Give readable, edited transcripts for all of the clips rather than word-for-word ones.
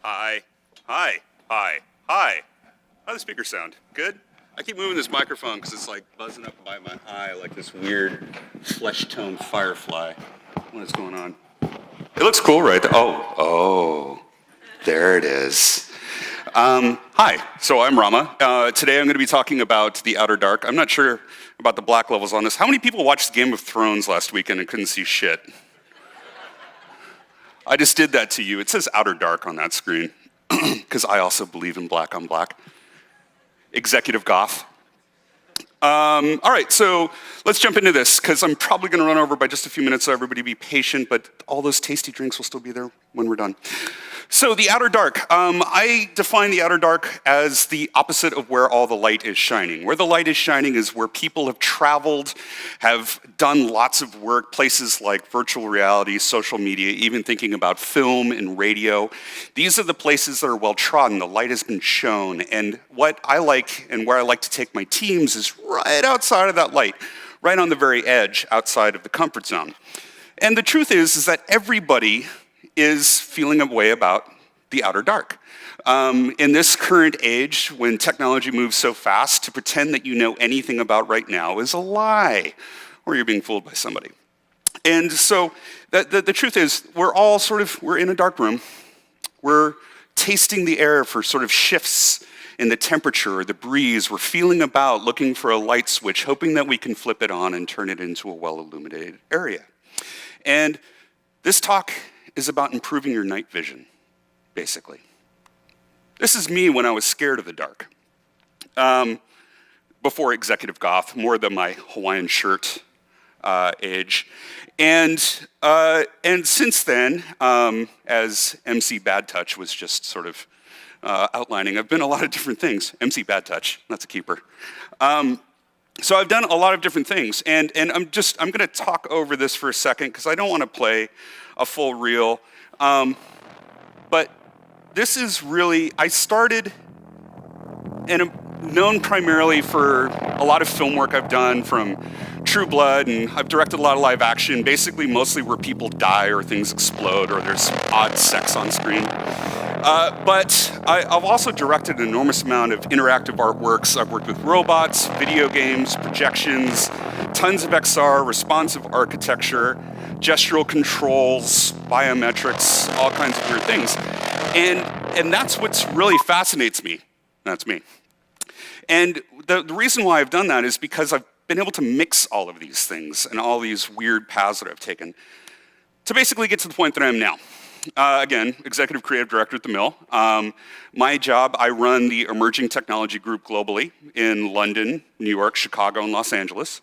Hi. Hi. Hi. Hi. How does the speaker sound? Good? I keep moving this microphone because it's like buzzing up by my eye like this weird flesh-toned firefly. What is going on? It looks cool right there. Oh, there it is. Hi, so I'm Rama. Today I'm going to be talking about the Outer Dark. I'm not sure about the black levels on this. How many people watched Game of Thrones last weekend and couldn't see shit? I just did that to you. It says Outer Dark on that screen because I also believe in black on black. Executive goth. All right, so let's jump into this because I'm probably going to run over by just a few minutes, so everybody be patient, but all those tasty drinks will still be there when we're done. So the Outer Dark. I define the Outer Dark as the opposite of where all the light is shining. Where the light is shining is where people have traveled, have done lots of work, places like virtual reality, social media, even thinking about film and radio. These are the places that are well trodden. The light has been shown. And what I like and where I like to take my teams is right outside of that light, right on the very edge outside of the comfort zone. And the truth is that everybody is feeling a way about the Outer Dark. In this current age, when technology moves so fast, to pretend that you know anything about right now is a lie, or you're being fooled by somebody. And so the truth is, we're in a dark room. We're tasting the air for sort of shifts in the temperature or the breeze. We're feeling about, looking for a light switch, hoping that we can flip it on and turn it into a well-illuminated area. And this talk is about improving your night vision, basically. This is me when I was scared of the dark. Before Executive Goth, more than my Hawaiian shirt age. And since then, as MC Bad Touch was just sort of outlining, I've been a lot of different things. MC Bad Touch, that's a keeper. So I've done a lot of different things, and I'm going to talk over this for a second because I don't want to play a full reel. But this is really, I started, and I'm known primarily for a lot of film work I've done, from True Blood, and I've directed a lot of live action, basically mostly where people die or things explode or there's odd sex on screen. But I've also directed an enormous amount of interactive artworks. I've worked with robots, video games, projections, tons of XR, responsive architecture, gestural controls, biometrics, all kinds of weird things. And that's what really fascinates me. That's me. And the reason why I've done that is because I've been able to mix all of these things and all these weird paths that I've taken to basically get to the point that I am now. Again, Executive Creative Director at The Mill. My job, I run the Emerging Technology Group globally in London, New York, Chicago, and Los Angeles.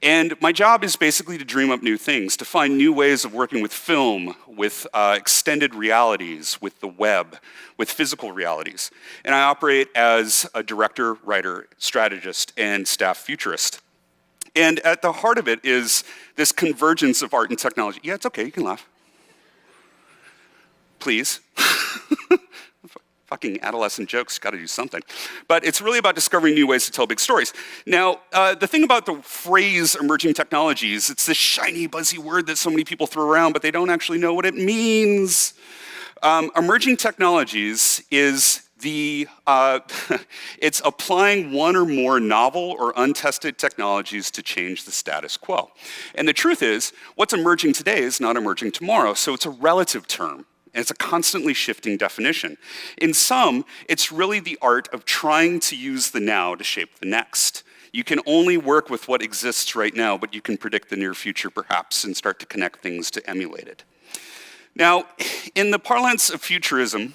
And my job is basically to dream up new things, to find new ways of working with film, with extended realities, with the web, with physical realities. And I operate as a director, writer, strategist, and staff futurist. And at the heart of it is this convergence of art and technology. Yeah, it's okay, you can laugh. Please. Fucking adolescent jokes, gotta do something. But it's really about discovering new ways to tell big stories. Now, the thing about the phrase emerging technologies, it's this shiny, buzzy word that so many people throw around, but they don't actually know what it means. Emerging technologies is it's applying one or more novel or untested technologies to change the status quo. And the truth is, what's emerging today is not emerging tomorrow, so it's a relative term. And it's a constantly shifting definition. In some, it's really the art of trying to use the now to shape the next. You can only work with what exists right now, but you can predict the near future perhaps and start to connect things to emulate it. Now, in the parlance of futurism,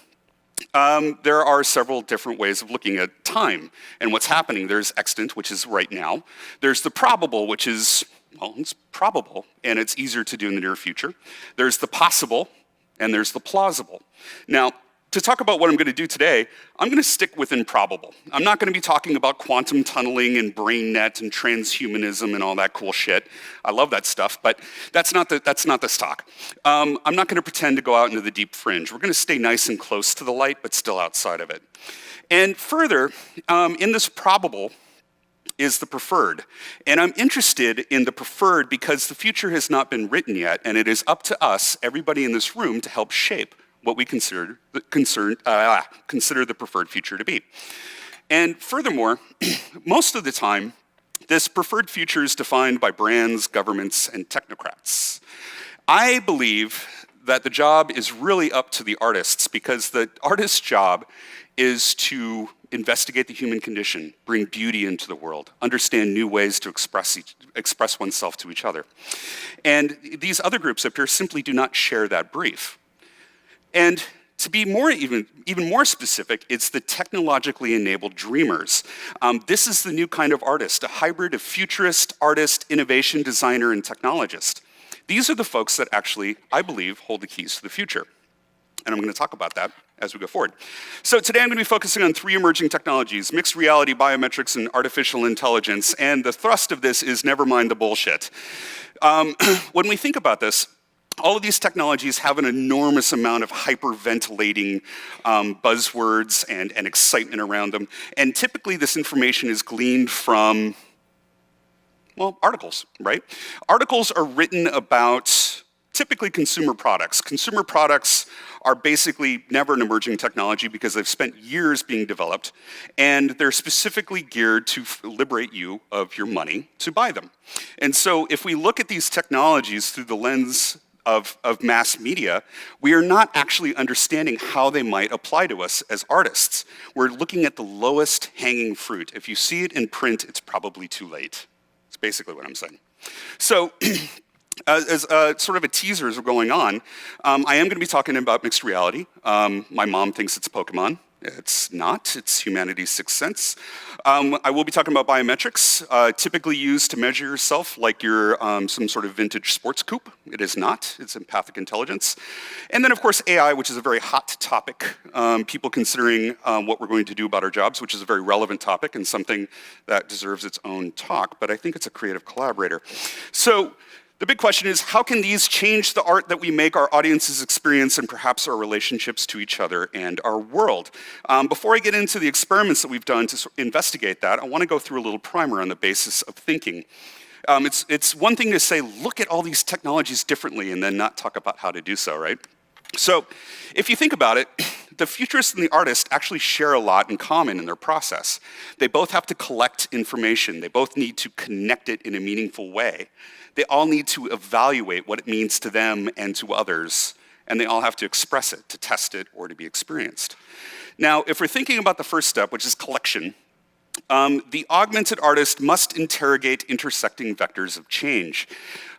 there are several different ways of looking at time and what's happening. There's extant, which is right now. There's the probable, which is, well, it's probable, and it's easier to do in the near future. There's the possible, and there's the plausible. Now, to talk about what I'm going to do today, I'm going to stick with improbable. I'm not going to be talking about quantum tunneling and brain net and transhumanism and all that cool shit. I love that stuff, but that's not this talk. I'm not going to pretend to go out into the deep fringe. We're going to stay nice and close to the light, but still outside of it. And further, in this probable is the preferred. And I'm interested in the preferred because the future has not been written yet, and it is up to us, everybody in this room, to help shape what we consider the preferred future to be. And furthermore, most of the time, this preferred future is defined by brands, governments, and technocrats. I believe that the job is really up to the artists, because the artist's job is to investigate the human condition, bring beauty into the world, understand new ways to express oneself to each other. And these other groups up here simply do not share that brief. And to be even more specific, it's the technologically enabled dreamers. This is the new kind of artist, a hybrid of futurist, artist, innovation designer, and technologist. These are the folks that actually, I believe, hold the keys to the future. And I'm going to talk about that as we go forward. So today I'm going to be focusing on 3 emerging technologies: mixed reality, biometrics, and artificial intelligence. And the thrust of this is never mind the bullshit. When we think about this, all of these technologies have an enormous amount of hyperventilating buzzwords and excitement around them. And typically this information is gleaned from, well, articles, right? Articles are written about typically consumer products. Consumer products are basically never an emerging technology because they've spent years being developed, and they're specifically geared to liberate you of your money to buy them. And so if we look at these technologies through the lens of mass media, we are not actually understanding how they might apply to us as artists. We're looking at the lowest hanging fruit. If you see it in print, it's probably too late. It's basically what I'm saying. So as sort of a teaser as we're going on, I am going to be talking about mixed reality. My mom thinks it's Pokemon. It's not. It's humanity's sixth sense. I will be talking about biometrics, typically used to measure yourself like you're some sort of vintage sports coupe. It is not. It's empathic intelligence. And then, of course, AI, which is a very hot topic. People considering what we're going to do about our jobs, which is a very relevant topic and something that deserves its own talk. But I think it's a creative collaborator. So the big question is, how can these change the art that we make, our audiences experience, and perhaps our relationships to each other and our world? Before I get into the experiments that we've done to investigate that, I want to go through a little primer on the basis of thinking. It's one thing to say, look at all these technologies differently, and then not talk about how to do so, right? So if you think about it, the futurist and the artist actually share a lot in common in their process. They both have to collect information. They both need to connect it in a meaningful way. They all need to evaluate what it means to them and to others, and they all have to express it, to test it, or to be experienced. Now, if we're thinking about the first step, which is collection, the augmented artist must interrogate intersecting vectors of change.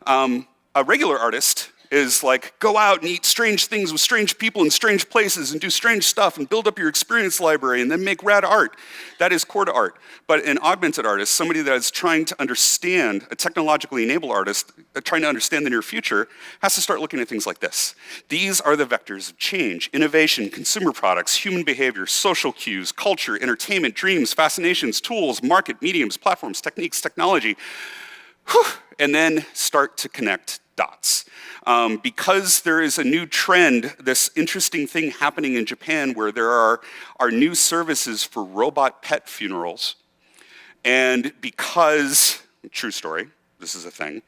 A regular artist is like, go out and eat strange things with strange people in strange places and do strange stuff and build up your experience library and then make rad art. That is core to art. But an augmented artist, somebody that is trying to understand, a technologically enabled artist, trying to understand the near future, has to start looking at things like this. These are the vectors of change: innovation, consumer products, human behavior, social cues, culture, entertainment, dreams, fascinations, tools, market, mediums, platforms, techniques, technology. And then start to connect dots. Because there is a new trend, this interesting thing happening in Japan where there are new services for robot pet funerals. And because, true story, this is a thing,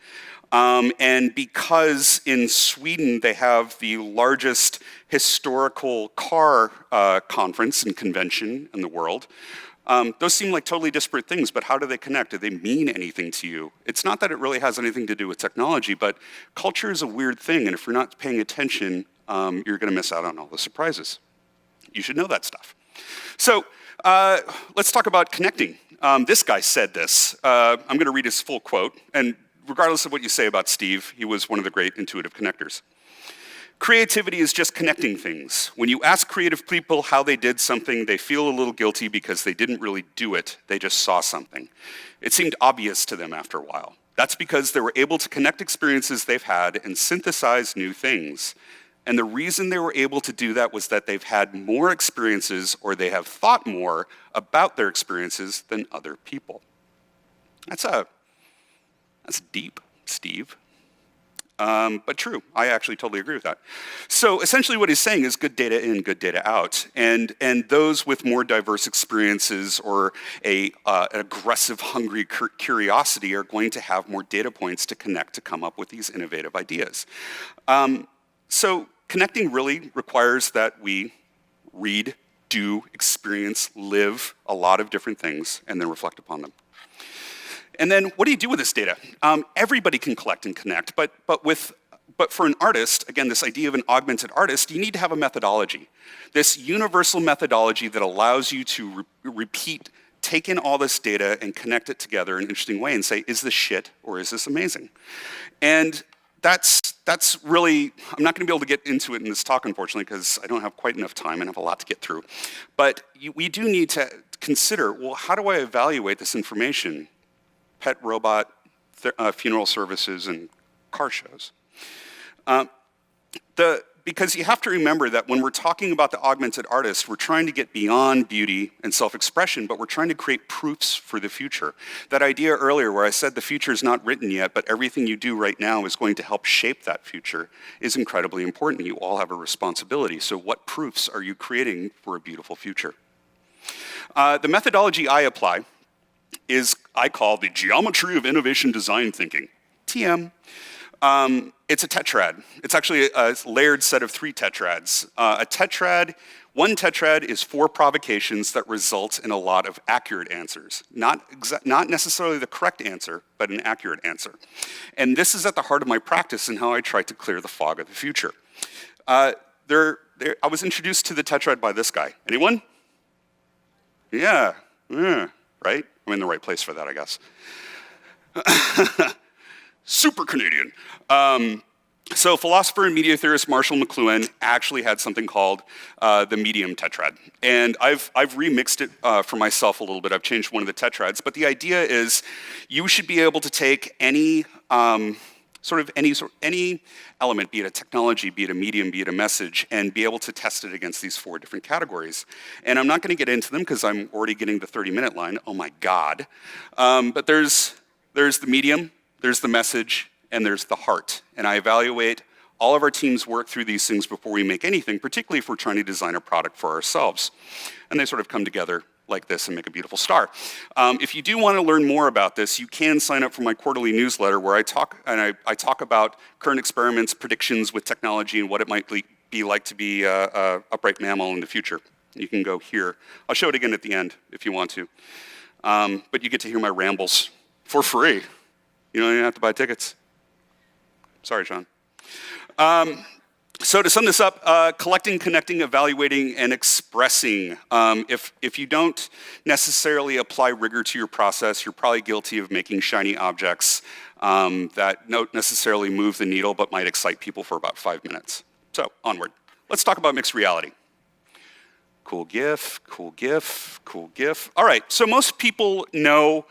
and because in Sweden they have the largest historical car conference and convention in the world, those seem like totally disparate things, but how do they connect? Do they mean anything to you? It's not that it really has anything to do with technology, but culture is a weird thing, and if you're not paying attention, you're going to miss out on all the surprises. You should know that stuff. So let's talk about connecting. This guy said this. I'm going to read his full quote, and regardless of what you say about Steve, he was one of the great intuitive connectors. Creativity is just connecting things. When you ask creative people how they did something, they feel a little guilty because they didn't really do it, they just saw something. It seemed obvious to them after a while. That's because they were able to connect experiences they've had and synthesize new things. And the reason they were able to do that was that they've had more experiences, or they have thought more about their experiences than other people. That's deep, Steve. But true, I actually totally agree with that. So essentially what he's saying is good data in, good data out. And those with more diverse experiences or an aggressive, hungry curiosity are going to have more data points to connect to come up with these innovative ideas. So connecting really requires that we read, do, experience, live a lot of different things, and then reflect upon them. And then what do you do with this data? Everybody can collect and connect, but for an artist, again, this idea of an augmented artist, you need to have a methodology. This universal methodology that allows you to repeat, take in all this data and connect it together in an interesting way and say, is this shit or is this amazing? And that's really, I'm not going to be able to get into it in this talk, unfortunately, because I don't have quite enough time and have a lot to get through. But we do need to consider, well, how do I evaluate this information? Pet, robot, funeral services, and car shows. Because you have to remember that when we're talking about the augmented artist, we're trying to get beyond beauty and self-expression, but we're trying to create proofs for the future. That idea earlier where I said the future is not written yet, but everything you do right now is going to help shape that future is incredibly important. You all have a responsibility. So what proofs are you creating for a beautiful future? The methodology I apply is, I call the geometry of innovation design thinking, TM. It's a tetrad. It's actually a layered set of 3 tetrads. One tetrad is 4 provocations that result in a lot of accurate answers. Not necessarily the correct answer, but an accurate answer. And this is at the heart of my practice and how I try to clear the fog of the future. I was introduced to the tetrad by this guy. Anyone? Yeah, right? I'm in the right place for that, I guess. Super Canadian. So philosopher and media theorist Marshall McLuhan actually had something called the medium tetrad. And I've remixed it for myself a little bit. I've changed one of the tetrads. But the idea is you should be able to take any element, be it a technology, be it a medium, be it a message, and be able to test it against these 4 different categories. And I'm not going to get into them because I'm already getting the 30-minute line. Oh my God. But there's the medium, there's the message, and there's the heart. And I evaluate all of our teams work through these things before we make anything, particularly if we're trying to design a product for ourselves. And they sort of come together like this and make a beautiful star. If you do want to learn more about this, you can sign up for my quarterly newsletter where I talk about current experiments, predictions with technology, and what it might be like to be a upright mammal in the future. You can go here. I'll show it again at the end if you want to. But you get to hear my rambles for free. You don't even have to buy tickets. Sorry, Sean. So to sum this up, collecting, connecting, evaluating, and expressing. If you don't necessarily apply rigor to your process, you're probably guilty of making shiny objects that don't necessarily move the needle but might excite people for about 5 minutes. So onward. Let's talk about mixed reality. Cool GIF, cool GIF, cool GIF. All right, so most people know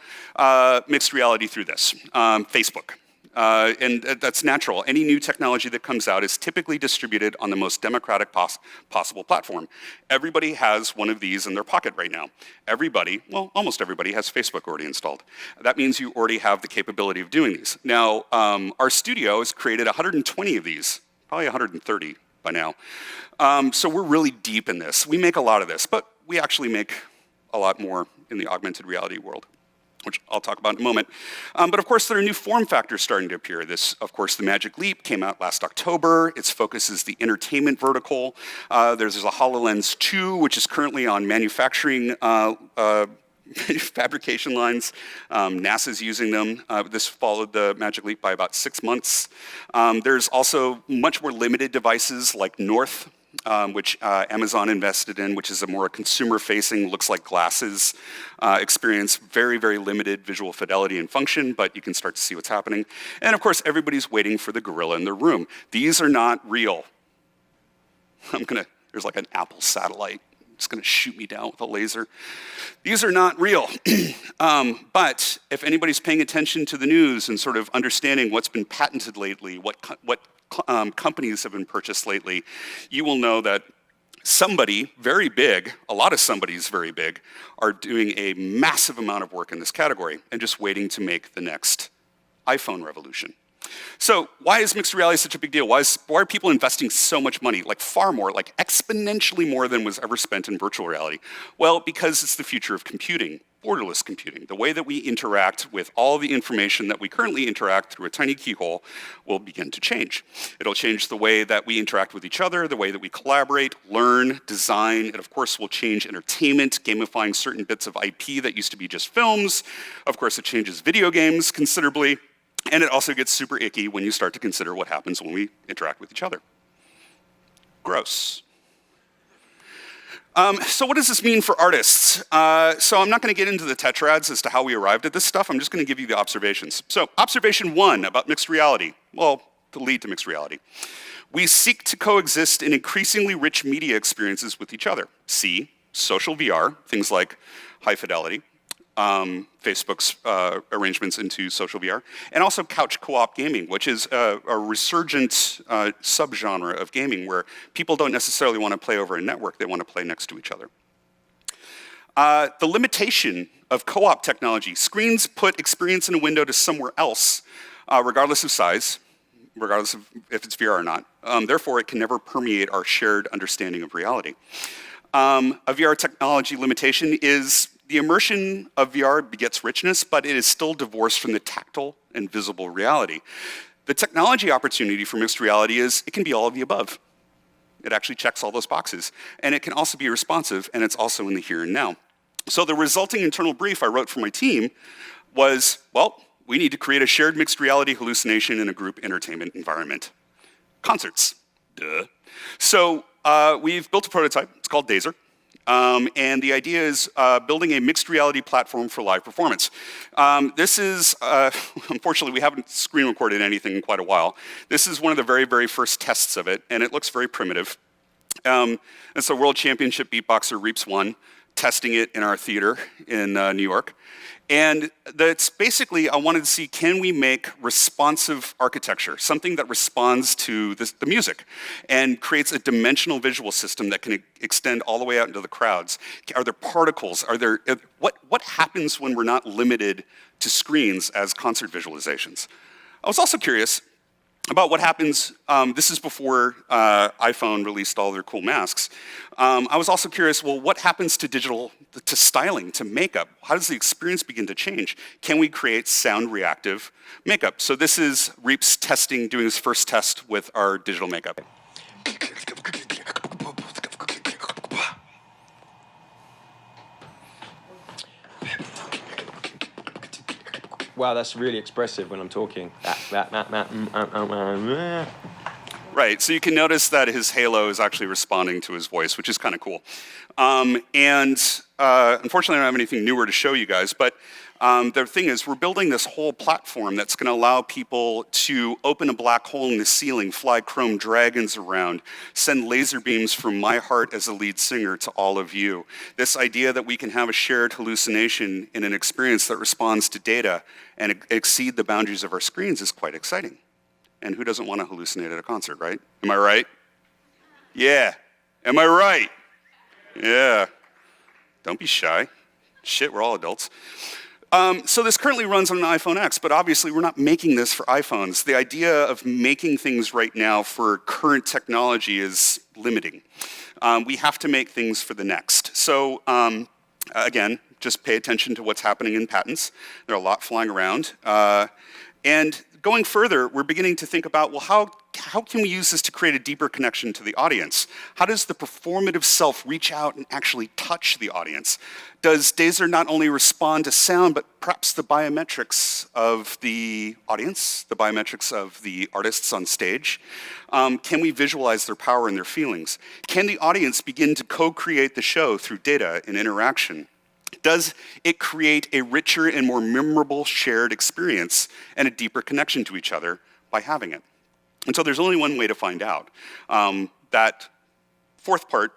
mixed reality through this, Facebook. And that's natural. Any new technology that comes out is typically distributed on the most democratic possible platform. Everybody has one of these in their pocket right now. Everybody, well, almost everybody has Facebook already installed. That means you already have the capability of doing these. Now, our studio has created 120 of these, probably 130 by now. So we're really deep in this. We make a lot of this, but we actually make a lot more in the augmented reality world, which I'll talk about in a moment. But of course, there are new form factors starting to appear. This, of course, the Magic Leap came out last October. Its focus is the entertainment vertical. There's a HoloLens 2, which is currently on manufacturing fabrication lines. NASA's using them. This followed the Magic Leap by about 6 months. There's also much more limited devices like North, which Amazon invested in, which is a more consumer-facing, looks like glasses experience. Very, very limited visual fidelity and function, but you can start to see what's happening. And of course, everybody's waiting for the gorilla in the room. These are not real. There's like an Apple satellite. It's going to shoot me down with a laser. These are not real. But if anybody's paying attention to the news and sort of understanding what's been patented lately, what companies have been purchased lately, you will know that somebody very big, a lot of somebodies very big, are doing a massive amount of work in this category and just waiting to make the next iPhone revolution. So why is mixed reality such a big deal? Why are people investing so much money, like far more, like exponentially more than was ever spent in virtual reality? Well, because it's the future of computing. borderless computing. The way that we interact with all the information that we currently interact through a tiny keyhole will begin to change. It'll change the way that we interact with each other, the way that we collaborate, learn, design. It, of course, will change entertainment, gamifying certain bits of IP that used to be just films. Of course, it changes video games considerably. And it also gets super icky when you start to consider what happens when we interact with each other. Gross. So what does this mean for artists? So I'm not going to get into the tetrads as to how we arrived at this stuff. I'm just going to give you the observations. So observation 1 about mixed reality. Well, the lead to mixed reality. We seek to coexist in increasingly rich media experiences with each other. See, social VR, things like high fidelity, Facebook's arrangements into social VR, and also couch co-op gaming, which is a resurgent subgenre of gaming where people don't necessarily want to play over a network, they want to play next to each other. The limitation of co-op technology. Screens put experience in a window to somewhere else, regardless of size, regardless of if it's VR or not. Therefore, it can never permeate our shared understanding of reality. A VR technology limitation is the immersion of VR begets richness, but it is still divorced from the tactile and visible reality. The technology opportunity for mixed reality is it can be all of the above. It actually checks all those boxes. And it can also be responsive, and it's also in the here and now. So the resulting internal brief I wrote for my team was, well, we need to create a shared mixed reality hallucination in a group entertainment environment. Concerts, duh. So we've built a prototype, it's called Dazer. And the idea is building a mixed reality platform for live performance. This is, unfortunately, we haven't screen recorded anything in quite a while. This is one of the very, very first tests of it, and it looks very primitive. It's a world championship beatboxer, Reaps won, testing it in our theater in New York. And that's basically, I wanted to see, can we make responsive architecture, something that responds to the music and creates a dimensional visual system that can extend all the way out into the crowds? Are there particles? What happens when we're not limited to screens as concert visualizations? I was also curious about what happens, this is before iPhone released all their cool masks. I was also curious, well, what happens to styling, to makeup? How does the experience begin to change? Can we create sound reactive makeup? So this is Reaps testing, doing his first test with our digital makeup. Wow, that's really expressive when I'm talking. Right, so you can notice that his halo is actually responding to his voice, which is kind of cool. Unfortunately, I don't have anything newer to show you guys, but the thing is, we're building this whole platform that's going to allow people to open a black hole in the ceiling, fly chrome dragons around, send laser beams from my heart as a lead singer to all of you. This idea that we can have a shared hallucination in an experience that responds to data and exceed the boundaries of our screens is quite exciting. And who doesn't want to hallucinate at a concert, right? Am I right? Yeah. Am I right? Yeah. Don't be shy. Shit, we're all adults. So this currently runs on an iPhone X, but obviously we're not making this for iPhones. The idea of making things right now for current technology is limiting. We have to make things for the next. So again, just pay attention to what's happening in patents. There are a lot flying around. And going further, we're beginning to think about, well, how can we use this to create a deeper connection to the audience? How does the performative self reach out and actually touch the audience? Does Dazer not only respond to sound, but perhaps the biometrics of the audience, the biometrics of the artists on stage? Can we visualize their power and their feelings? Can the audience begin to co-create the show through data and interaction? Does it create a richer and more memorable shared experience and a deeper connection to each other by having it? And so there's only one way to find out. That fourth part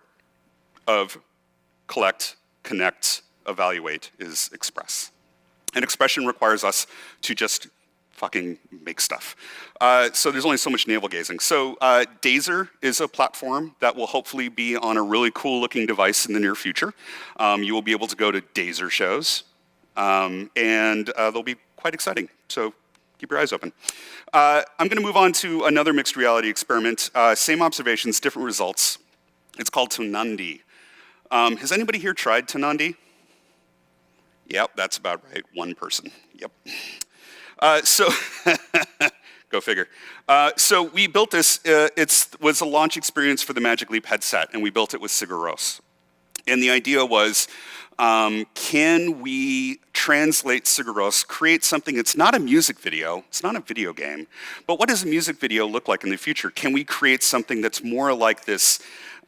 of collect, connect, evaluate is express. And expression requires us to just fucking make stuff. So there's only so much navel gazing. So Dazer is a platform that will hopefully be on a really cool looking device in the near future. You will be able to go to Dazer shows, and they'll be quite exciting. So keep your eyes open. I'm going to move on to another mixed reality experiment. Same observations, different results. It's called Tonandi. Has anybody here tried Tonandi? Yep, that's about right. One person. Yep. So, go figure. So we built this. It was a launch experience for the Magic Leap headset, and we built it with Sigur Rós. And the idea was, can we translate Sigur Rós, create something that's not a music video, it's not a video game, but what does a music video look like in the future? Can we create something that's more like this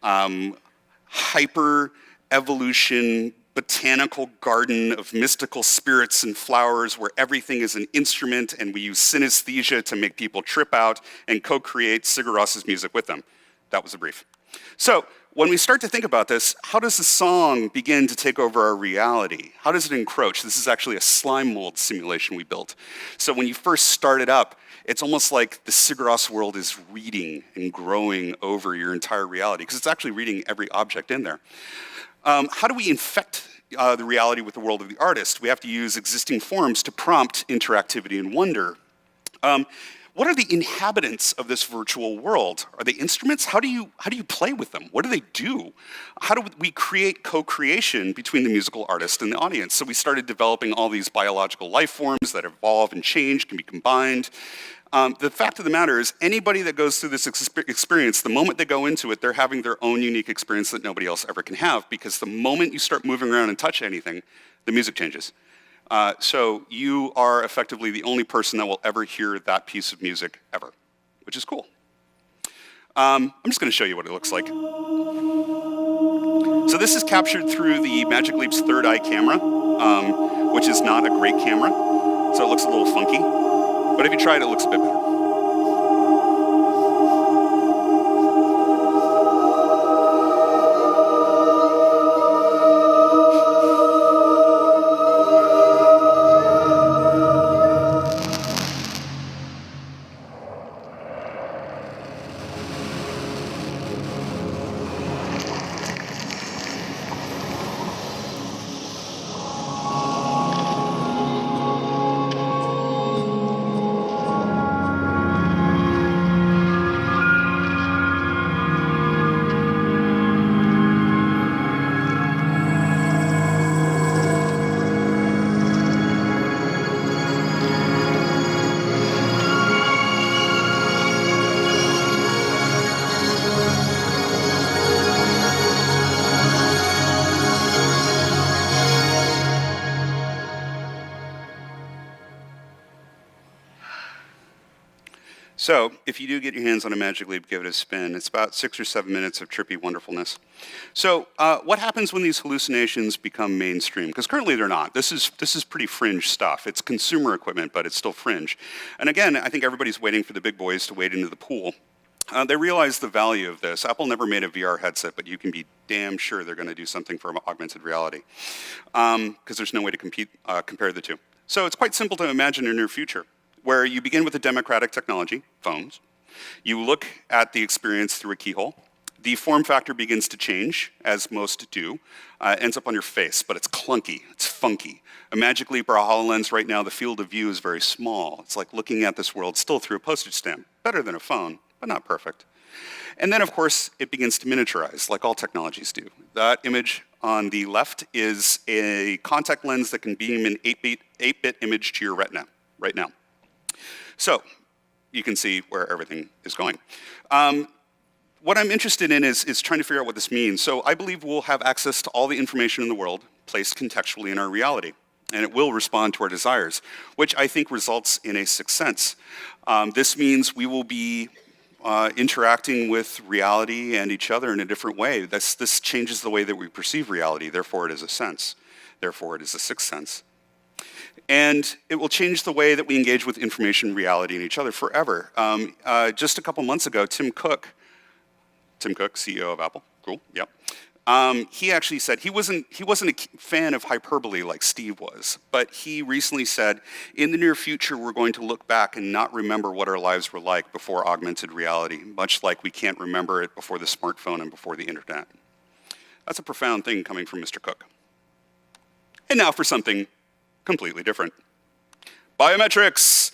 hyper-evolution botanical garden of mystical spirits and flowers where everything is an instrument and we use synesthesia to make people trip out and co-create Sigur Rós's music with them? That was a brief. So when we start to think about this, how does the song begin to take over our reality? How does it encroach? This is actually a slime mold simulation we built. So when you first start it up, it's almost like the Sigur Rós world is reading and growing over your entire reality, because it's actually reading every object in there. How do we infect the reality with the world of the artist? We have to use existing forms to prompt interactivity and wonder. What are the inhabitants of this virtual world? Are they instruments? How do you play with them? What do they do? How do we create co-creation between the musical artist and the audience? So we started developing all these biological life forms that evolve and change, can be combined. The fact of the matter is, anybody that goes through this experience, the moment they go into it, they're having their own unique experience that nobody else ever can have, because the moment you start moving around and touch anything, the music changes. So you are effectively the only person that will ever hear that piece of music ever, which is cool. I'm just going to show you what it looks like. So this is captured through the Magic Leap's third eye camera, which is not a great camera, so it looks a little funky. But if you try it, it looks a bit better. So if you do get your hands on a Magic Leap, give it a spin. It's about 6 or 7 minutes of trippy wonderfulness. So what happens when these hallucinations become mainstream? Because currently they're not. This is pretty fringe stuff. It's consumer equipment, but it's still fringe. And again, I think everybody's waiting for the big boys to wade into the pool. They realize the value of this. Apple never made a VR headset, but you can be damn sure they're going to do something for augmented reality, because there's no way to compare the two. So it's quite simple to imagine a near future, where you begin with a democratic technology, phones. You look at the experience through a keyhole. The form factor begins to change, as most do. Ends up on your face, but it's clunky, it's funky. A Magic Leap or a HoloLens right now, the field of view is very small. It's like looking at this world still through a postage stamp. Better than a phone, but not perfect. And then, of course, it begins to miniaturize, like all technologies do. That image on the left is a contact lens that can beam an 8-bit image to your retina right now. So you can see where everything is going. What I'm interested in is trying to figure out what this means. So I believe we'll have access to all the information in the world placed contextually in our reality, and it will respond to our desires, which I think results in a sixth sense. This means we will be interacting with reality and each other in a different way. This changes the way that we perceive reality, therefore it is a sense. Therefore it is a sixth sense. And it will change the way that we engage with information, reality, and each other forever. Just a couple months ago, Tim Cook, CEO of Apple, cool, yep. He actually said he wasn't a fan of hyperbole like Steve was, but he recently said, in the near future, we're going to look back and not remember what our lives were like before augmented reality, much like we can't remember it before the smartphone and before the internet. That's a profound thing coming from Mr. Cook. And now for something completely different. Biometrics.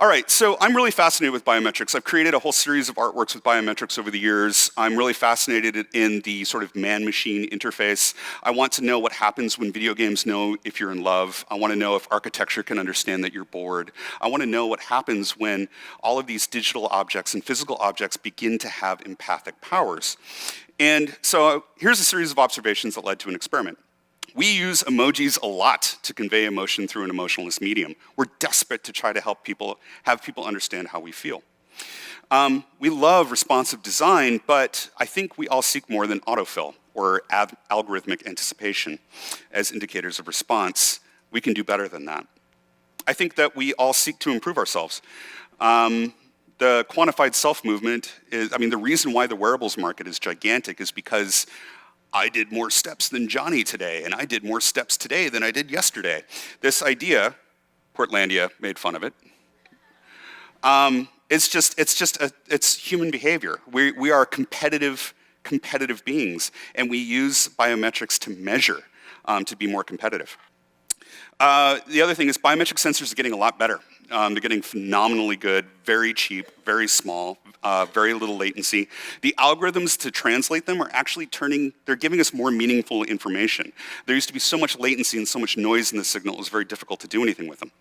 All right, so I'm really fascinated with biometrics. I've created a whole series of artworks with biometrics over the years. I'm really fascinated in the sort of man-machine interface. I want to know what happens when video games know if you're in love. I want to know if architecture can understand that you're bored. I want to know what happens when all of these digital objects and physical objects begin to have empathic powers. And so here's a series of observations that led to an experiment. We use emojis a lot to convey emotion through an emotionless medium. We're desperate to try to have people understand how we feel. We love responsive design, but I think we all seek more than autofill or algorithmic anticipation as indicators of response. We can do better than that. I think that we all seek to improve ourselves. The quantified self movement is, the reason why the wearables market is gigantic is because I did more steps than Johnny today, and I did more steps today than I did yesterday. This idea, Portlandia made fun of it. It's human behavior. We are competitive beings, and we use biometrics to measure, to be more competitive. The other thing is biometric sensors are getting a lot better. They're getting phenomenally good, very cheap, very small, very little latency. The algorithms to translate them are actually they're giving us more meaningful information. There used to be so much latency and so much noise in the signal, it was very difficult to do anything with them.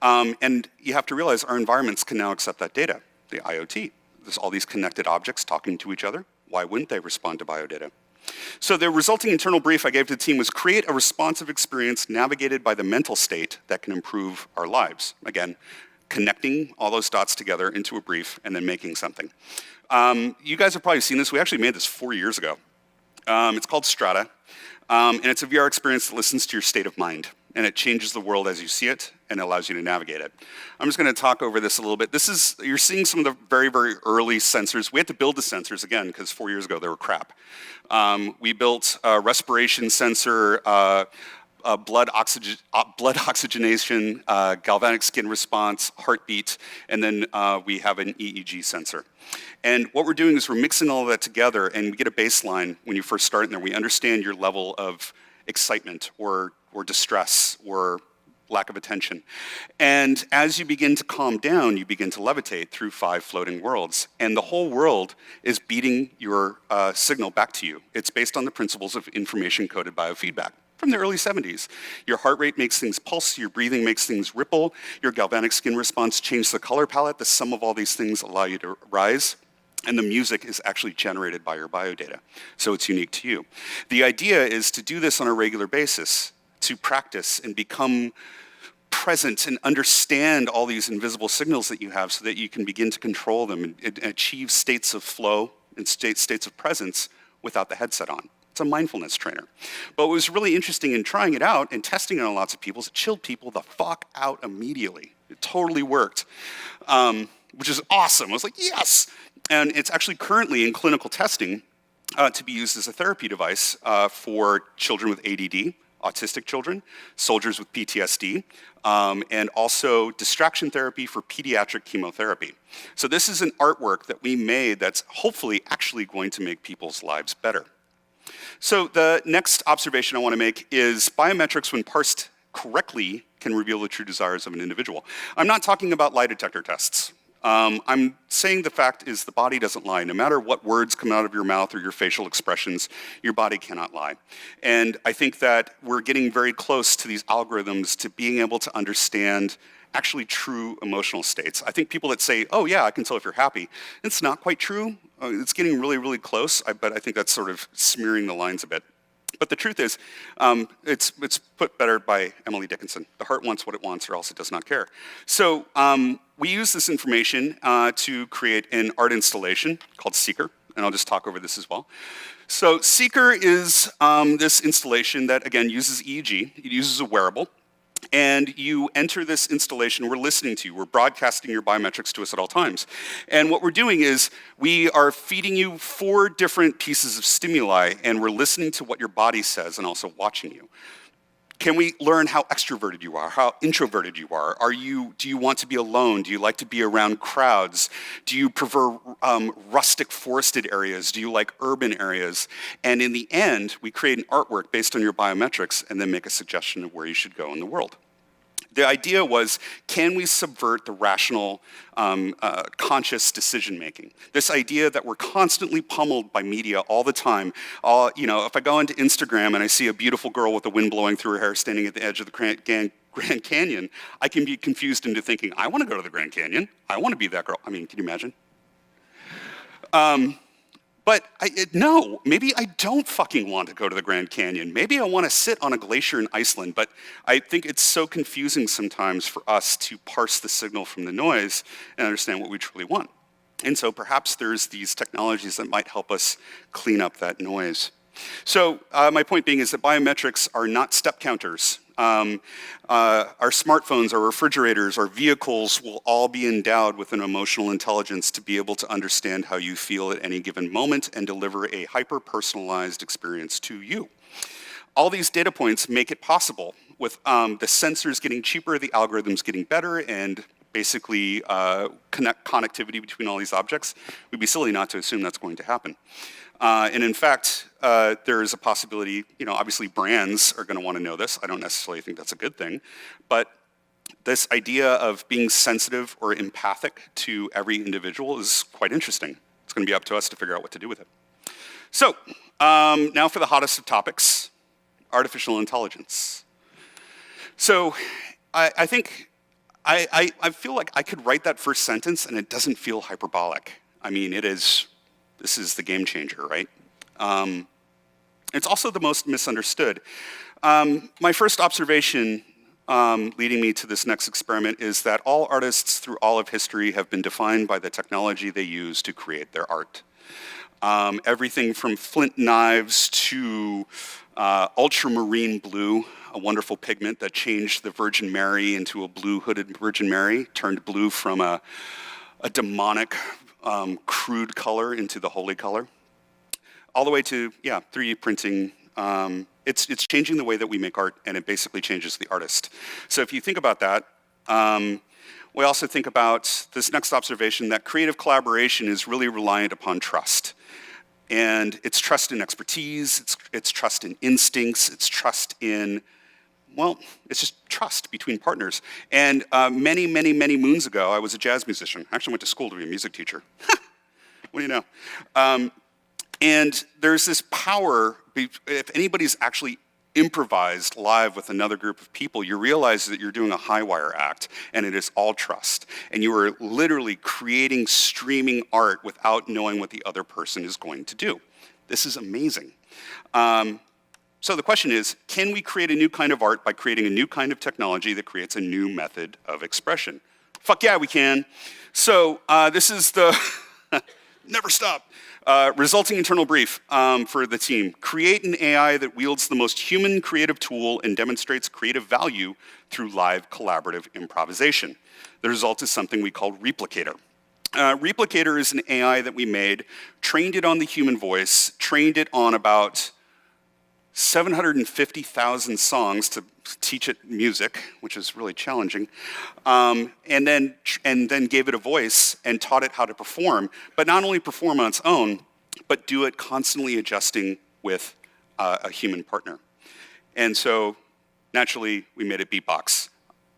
And you have to realize our environments can now accept that data, the IoT. There's all these connected objects talking to each other. Why wouldn't they respond to biodata? So the resulting internal brief I gave to the team was create a responsive experience navigated by the mental state that can improve our lives. Again, connecting all those dots together into a brief and then making something. You guys have probably seen this. We actually made this 4 years ago. It's called Strata, and it's a VR experience that listens to your state of mind, and it changes the world as you see it and allows you to navigate it. I'm just going to talk over this a little bit. You're seeing some of the very, very early sensors. We had to build the sensors again because 4 years ago they were crap. We built a respiration sensor, blood oxygenation, galvanic skin response, heartbeat, and then we have an EEG sensor. And what we're doing is we're mixing all of that together, and we get a baseline when you first start in there. We understand your level of excitement or distress or lack of attention. And as you begin to calm down, you begin to levitate through 5 floating worlds. And the whole world is beating your signal back to you. It's based on the principles of information-coded biofeedback from the early 70s. Your heart rate makes things pulse, your breathing makes things ripple, your galvanic skin response changes the color palette. The sum of all these things allow you to rise. And the music is actually generated by your biodata. So it's unique to you. The idea is to do this on a regular basis, to practice and become present and understand all these invisible signals that you have so that you can begin to control them and achieve states of flow and states of presence without the headset on. It's a mindfulness trainer. But what was really interesting in trying it out and testing it on lots of people is it chilled people the fuck out immediately. It totally worked, which is awesome. I was like, yes! And it's actually currently in clinical testing to be used as a therapy device for children with ADD, autistic children, soldiers with PTSD, and also distraction therapy for pediatric chemotherapy. So this is an artwork that we made that's hopefully actually going to make people's lives better. So the next observation I want to make is biometrics, when parsed correctly, can reveal the true desires of an individual. I'm not talking about lie detector tests. I'm saying the fact is the body doesn't lie. No matter what words come out of your mouth or your facial expressions, your body cannot lie. And I think that we're getting very close to these algorithms to being able to understand actually true emotional states. I think people that say, oh yeah, I can tell if you're happy, it's not quite true. It's getting really, really close, but I think that's sort of smearing the lines a bit. But the truth is, it's put better by Emily Dickinson. The heart wants what it wants or else it does not care. So we use this information to create an art installation called Seeker, and I'll just talk over this as well. So Seeker is this installation that, again, uses EEG. It uses a wearable. And you enter this installation, we're listening to you, we're broadcasting your biometrics to us at all times. And what we're doing is we are feeding you 4 different pieces of stimuli, and we're listening to what your body says and also watching you. Can we learn how extroverted you are, how introverted you are? Do you want to be alone? Do you like to be around crowds? Do you prefer rustic forested areas? Do you like urban areas? And in the end, we create an artwork based on your biometrics and then make a suggestion of where you should go in the world. The idea was, can we subvert the rational, conscious decision-making? This idea that we're constantly pummeled by media all the time. If I go into Instagram and I see a beautiful girl with the wind blowing through her hair standing at the edge of the Grand Canyon, I can be confused into thinking, I want to go to the Grand Canyon. I want to be that girl. I mean, can you imagine? But no, maybe I don't fucking want to go to the Grand Canyon. Maybe I want to sit on a glacier in Iceland, but I think it's so confusing sometimes for us to parse the signal from the noise and understand what we truly want. And so perhaps there's these technologies that might help us clean up that noise. So my point being is that biometrics are not step counters. Our smartphones, our refrigerators, our vehicles will all be endowed with an emotional intelligence to be able to understand how you feel at any given moment and deliver a hyper-personalized experience to you. All these data points make it possible with the sensors getting cheaper, the algorithms getting better, and basically connectivity between all these objects. We'd be silly not to assume that's going to happen. And in fact, there is a possibility, obviously brands are going to want to know this. I don't necessarily think that's a good thing. But this idea of being sensitive or empathic to every individual is quite interesting. It's going to be up to us to figure out what to do with it. So now for the hottest of topics, artificial intelligence. So I think, I feel like I could write that first sentence and it doesn't feel hyperbolic. I mean, this is the game changer, right? It's also the most misunderstood. My first observation leading me to this next experiment is that all artists through all of history have been defined by the technology they use to create their art. Everything from flint knives to ultramarine blue, a wonderful pigment that changed the Virgin Mary into a blue-hooded Virgin Mary, turned blue from a demonic crude color into the holy color, all the way to 3D printing. It's changing the way that we make art, and it basically changes the artist. So if you think about that, we also think about this next observation that creative collaboration is really reliant upon trust. And it's trust in expertise, it's trust in instincts, it's trust in, well, it's just trust between partners. And many, many, many moons ago, I was a jazz musician. I actually went to school to be a music teacher. What do you know? And there's this power, if anybody's actually improvised live with another group of people, you realize that you're doing a high wire act, and it is all trust. And you are literally creating streaming art without knowing what the other person is going to do. This is amazing. So the question is, can we create a new kind of art by creating a new kind of technology that creates a new method of expression? Fuck yeah, we can. So this is the never stop. Resulting internal brief for the team. Create an AI that wields the most human creative tool and demonstrates creative value through live collaborative improvisation. The result is something we call Replicator. Replicator is an AI that we made, trained it on the human voice, trained it on about 750,000 songs to teach it music, which is really challenging, and then gave it a voice and taught it how to perform, but not only perform on its own, but do it constantly adjusting with a human partner. And so, naturally, we made it beatbox.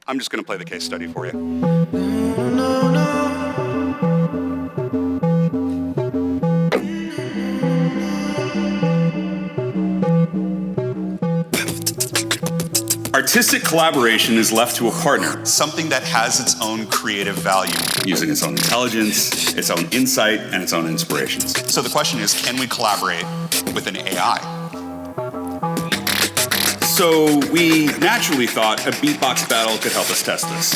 I'm just going to play the case study for you. Artistic collaboration is left to a partner, something that has its own creative value, using its own intelligence, its own insight, and its own inspirations. So the question is, can we collaborate with an AI? So we naturally thought a beatbox battle could help us test this.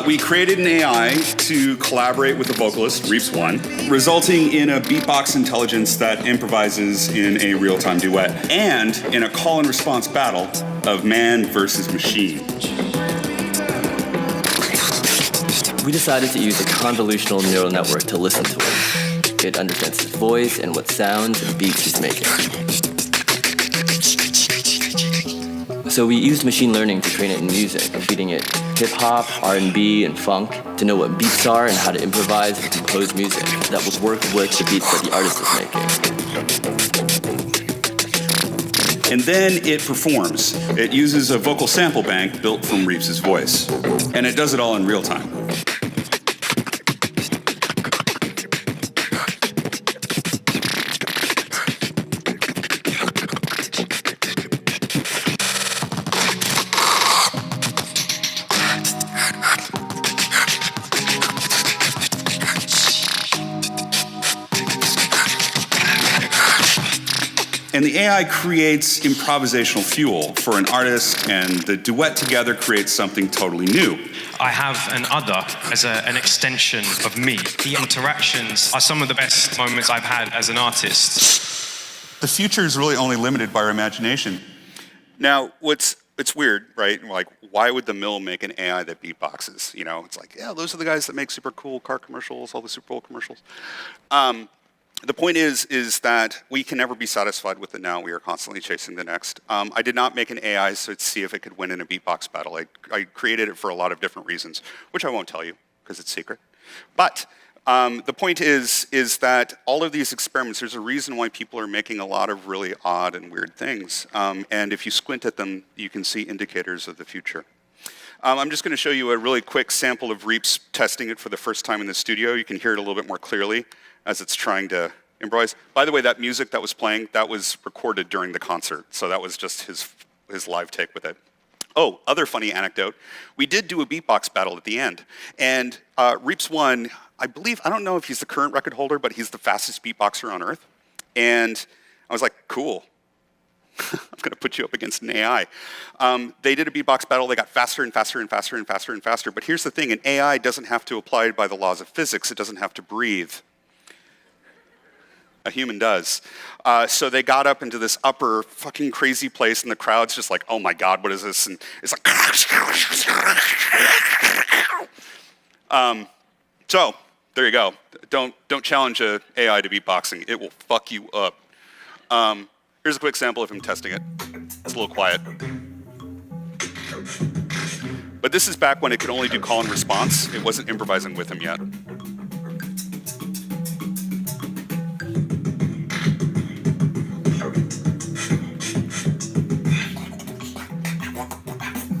We created an AI to collaborate with a vocalist, Reefs One, resulting in a beatbox intelligence that improvises in a real-time duet and in a call and response battle of man versus machine. We decided to use a convolutional neural network to listen to him. It understands his voice and what sounds and beats he's making. So we used machine learning to train it in music, feeding it hip-hop, R&B, and funk to know what beats are and how to improvise and compose music that would work with the beats that the artist is making. and then it performs. It uses a vocal sample bank built from Reeves' voice, and it does it all in real time. And the AI creates improvisational fuel for an artist, and the duet together creates something totally new. I have an other as an extension of me. The interactions are some of the best moments I've had as an artist. The future is really only limited by our imagination. Now, it's weird, right? Like, why would the mill make an AI that beatboxes? You know, it's like, yeah, those are the guys that make super cool car commercials, all the Super Bowl commercials. The point is that we can never be satisfied with the now. We are constantly chasing the next. I did not make an AI to see if it could win in a beatbox battle. I created it for a lot of different reasons, which I won't tell you because it's secret. But the point is that all of these experiments, there's a reason why people are making a lot of really odd and weird things. And if you squint at them, you can see indicators of the future. I'm just going to show you a really quick sample of Reeps testing it for the first time in the studio. You can hear it a little bit more clearly as it's trying to improvise. By the way, that music that was playing, that was recorded during the concert. So that was just his live take with it. Oh, other funny anecdote. We did do a beatbox battle at the end. And Reeps won, I believe, I don't know if he's the current record holder, but he's the fastest beatboxer on earth. And I was like, cool. I'm going to put you up against an AI. They did a beatbox battle. They got faster and faster and faster and faster and faster. But here's the thing. An AI doesn't have to apply by the laws of physics. It doesn't have to breathe. A human does. So they got up into this upper fucking crazy place, and the crowd's just like, oh my God, what is this? And it's like, so there you go. Don't challenge an AI to beatboxing. It will fuck you up. Here's a quick sample of him testing it. It's a little quiet. But this is back when it could only do call and response. It wasn't improvising with him yet.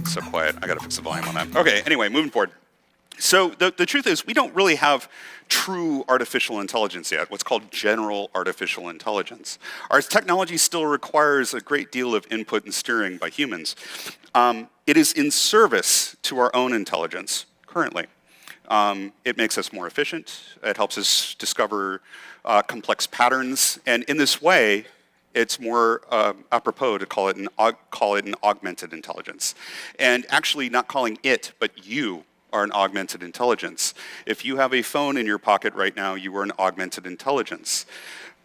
So quiet. I gotta fix the volume on that. Okay, anyway, moving forward. So the truth is, we don't really have true artificial intelligence yet, what's called general artificial intelligence. Our technology still requires a great deal of input and steering by humans. It is in service to our own intelligence currently. It makes us more efficient. It helps us discover complex patterns. And in this way, it's more apropos to call it an augmented intelligence. And actually not calling it, but you are an augmented intelligence. If you have a phone in your pocket right now, you are an augmented intelligence.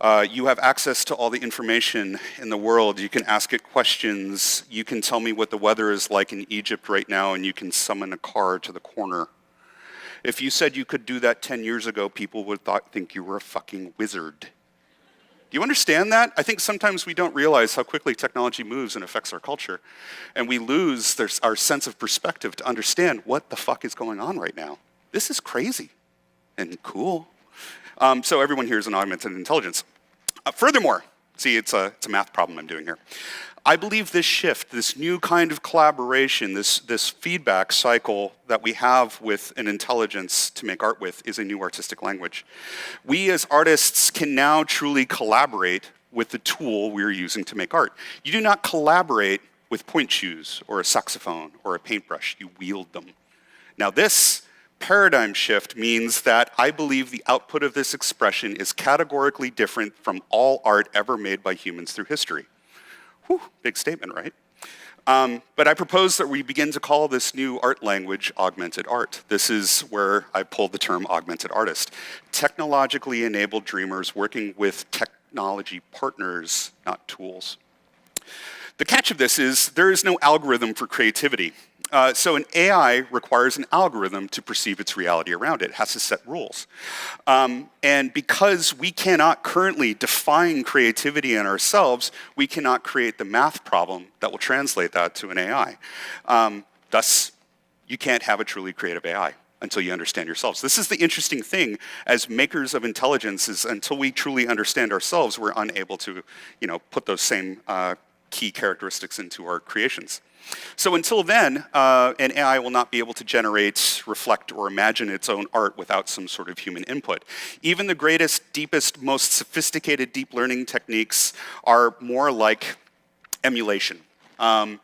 You have access to all the information in the world. You can ask it questions. You can tell me what the weather is like in Egypt right now, and you can summon a car to the corner. If you said you could do that 10 years ago, people would think you were a fucking wizard. Do you understand that? I think sometimes we don't realize how quickly technology moves and affects our culture. And we lose our sense of perspective to understand what the fuck is going on right now. This is crazy and cool. So everyone here is an augmented intelligence. Furthermore, see, it's a math problem I'm doing here. I believe this shift, this new kind of collaboration, this feedback cycle that we have with an intelligence to make art with is a new artistic language. We as artists can now truly collaborate with the tool we're using to make art. You do not collaborate with point shoes or a saxophone or a paintbrush. You wield them. Now this paradigm shift means that I believe the output of this expression is categorically different from all art ever made by humans through history. Whew, big statement, right? But I propose that we begin to call this new art language augmented art. This is where I pulled the term augmented artist. Technologically enabled dreamers working with technology partners, not tools. The catch of this is there is no algorithm for creativity. So an AI requires an algorithm to perceive its reality around it. It has to set rules. And because we cannot currently define creativity in ourselves, we cannot create the math problem that will translate that to an AI. Thus, you can't have a truly creative AI until you understand yourselves. This is the interesting thing as makers of intelligence is until we truly understand ourselves, we're unable to, put those same key characteristics into our creations. So until then, an AI will not be able to generate, reflect, or imagine its own art without some sort of human input. Even the greatest, deepest, most sophisticated deep learning techniques are more like emulation. Now,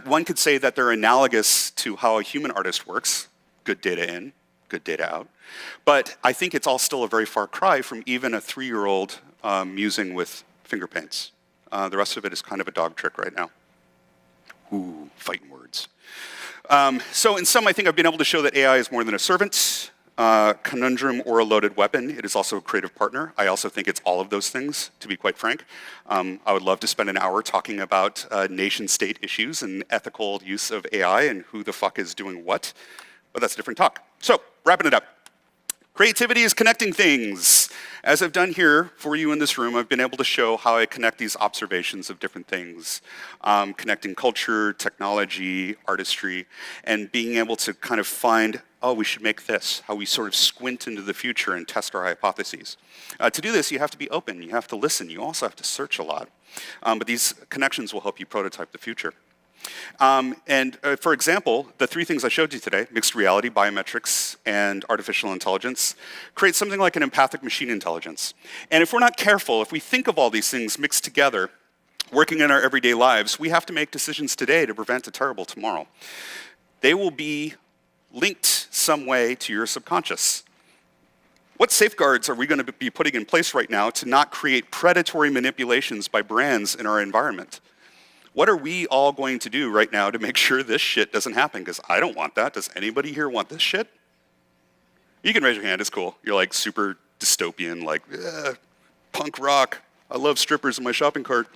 one could say that they're analogous to how a human artist works, good data in, good data out. But I think it's all still a very far cry from even a 3-year-old musing with finger paints. The rest of it is kind of a dog trick right now. Ooh, fighting words. So in sum, I think I've been able to show that AI is more than a servant, conundrum, or a loaded weapon. It is also a creative partner. I also think it's all of those things, to be quite frank. I would love to spend an hour talking about nation-state issues and ethical use of AI and who the fuck is doing what, but that's a different talk. So, wrapping it up. Creativity is connecting things. As I've done here for you in this room, I've been able to show how I connect these observations of different things, connecting culture, technology, artistry, and being able to kind of find, oh, we should make this, how we sort of squint into the future and test our hypotheses. To do this, you have to be open, you have to listen, you also have to search a lot. But these connections will help you prototype the future. For example, the 3 things I showed you today, mixed reality, biometrics, and artificial intelligence, create something like an empathic machine intelligence. And if we're not careful, if we think of all these things mixed together, working in our everyday lives, we have to make decisions today to prevent a terrible tomorrow. They will be linked some way to your subconscious. What safeguards are we going to be putting in place right now to not create predatory manipulations by brands in our environment? What are we all going to do right now to make sure this shit doesn't happen? Because I don't want that. Does anybody here want this shit? You can raise your hand, it's cool. You're like super dystopian, like, punk rock. I love strippers in my shopping cart.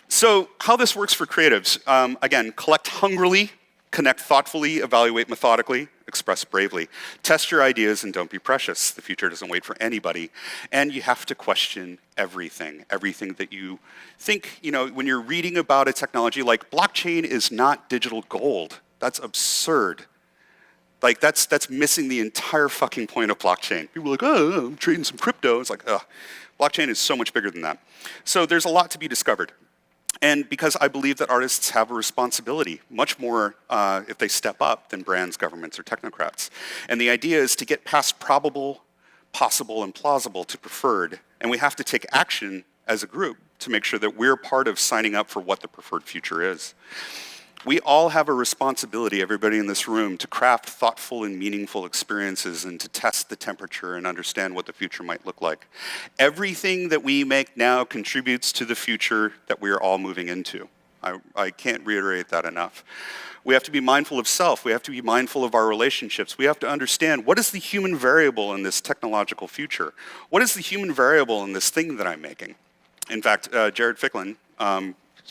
So how this works for creatives, again, collect hungrily, connect thoughtfully, evaluate methodically, express bravely. Test your ideas and don't be precious. The future doesn't wait for anybody. And you have to question everything that you think, when you're reading about a technology like blockchain is not digital gold. That's absurd. Like that's missing the entire fucking point of blockchain. People are like, oh, I'm trading some crypto. It's like, ugh. Blockchain is so much bigger than that. So there's a lot to be discovered. And because I believe that artists have a responsibility, much more if they step up than brands, governments, or technocrats. And the idea is to get past probable, possible, and plausible to preferred. And we have to take action as a group to make sure that we're part of signing up for what the preferred future is. We all have a responsibility, everybody in this room, to craft thoughtful and meaningful experiences and to test the temperature and understand what the future might look like. Everything that we make now contributes to the future that we are all moving into. I can't reiterate that enough. We have to be mindful of self. We have to be mindful of our relationships. We have to understand, what is the human variable in this technological future? What is the human variable in this thing that I'm making? In fact, Jared Ficklin,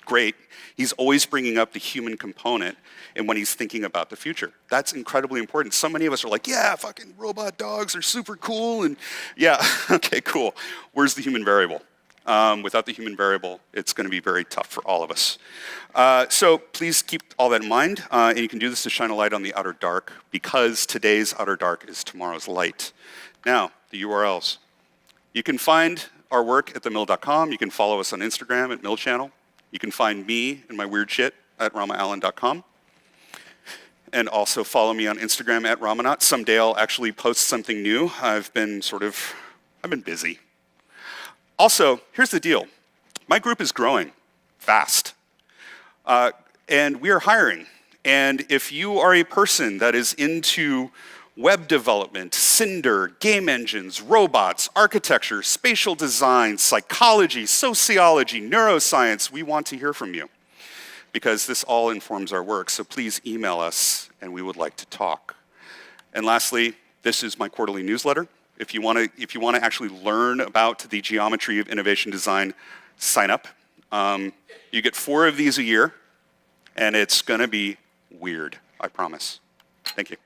great. He's always bringing up the human component and when he's thinking about the future. That's incredibly important. So many of us are like, yeah, fucking robot dogs are super cool. And yeah, okay, cool. Where's the human variable? Without the human variable, it's going to be very tough for all of us. So please keep all that in mind. And you can do this to shine a light on the outer dark, because today's outer dark is tomorrow's light. Now, the URLs. You can find our work at themill.com. You can follow us on Instagram at millchannel. You can find me and my weird shit at ramaallen.com. And also follow me on Instagram at Ramanaut. Someday I'll actually post something new. I've been busy. Also, here's the deal. My group is growing fast. And we are hiring. And if you are a person that is into web development, Cinder, game engines, robots, architecture, spatial design, psychology, sociology, neuroscience, we want to hear from you, because this all informs our work. So please email us, and we would like to talk. And lastly, this is my quarterly newsletter. If you want to actually learn about the geometry of innovation design, sign up. You get 4 of these a year, and it's going to be weird, I promise. Thank you.